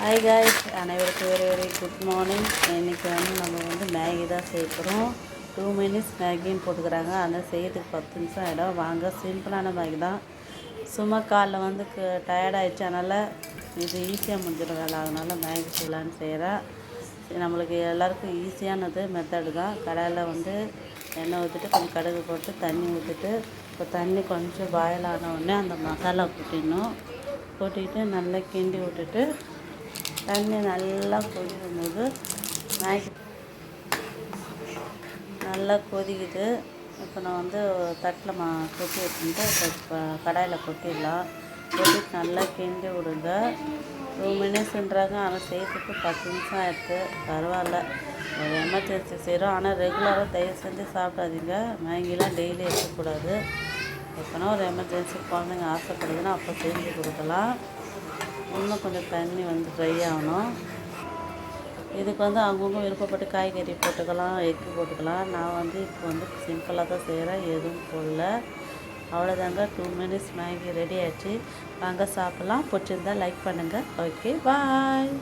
Hi guys, அனைவருக்கும் very very good morning. இன்றைக்கி நம்ம மேகி தான் சேர்க்குறோம். 2 மினிட்ஸ் மேகின்னு போட்டுக்கிறாங்க. ஆனால் செய்யறதுக்கு 10 நிமிஷம் ஆகிடும். வாங்க, சிம்பிளான மேகி தான். சும்மா காலைல டயர்டாகிடுச்சு, அதனால் இது ஈஸியாக முடிஞ்சிடும் வேலை. அதனால் மேகி செய்யலான்னு செய்கிறேன். நம்மளுக்கு எல்லாருக்கும் ஈஸியானது மெத்தடு தான். கடாயில் எண்ணெய் ஊற்றிட்டு கொஞ்சம் கடுகு போட்டு தண்ணி ஊற்றிட்டு, இப்போ தண்ணி கொஞ்சம் பாயில் ஆன உடனே அந்த மசாலா கொட்டிடணும். கொட்டிட்டு நல்லா கிண்டி விட்டுட்டு தண்ணி நல்லா கொதிக்கும் போது மேகி நல்லா கொதிக்குது. இப்போ நான் தட்டில் கொட்டி வச்சுட்டு இப்போ கடாயில் கொட்டிடலாம். கொட்டிட்டு நல்லா கிண்டி விடுங்க. 2 மினிட்ஸ்ன்றாங்க, ஆனால் செய்யறதுக்கு 10 நிமிஷம் ஆகிடுது. பரவாயில்ல, ஒரு எமர்ஜென்சி செய்கிறோம். ஆனால் ரெகுலராக தயவு செஞ்சு சாப்பிடாதீங்க. மேகிலாம் டெய்லி எடுக்கக்கூடாது. எப்போனா ஒரு எமர்ஜென்சி குழந்தைங்க ஆசைப்படுதுன்னா அப்போ செஞ்சு கொடுக்கலாம். இன்னும் கொஞ்சம் தண்ணி ட்ரை ஆகணும். இதுக்கு அவங்கவுங்க விருப்பப்பட்டு காய்கறி போட்டுக்கலாம், எக்கு போட்டுக்கலாம். நான் இப்போ சிம்பிளாக தான் செய்கிறேன், எதுவும் போடல. அவ்வளோதாங்க, 2 மினிட்ஸ் மேகி ரெடி ஆகிடுச்சு. வாங்க சாப்பிட்லாம். பிடிச்சிருந்தா லைக் பண்ணுங்கள். ஓகே, பாய்.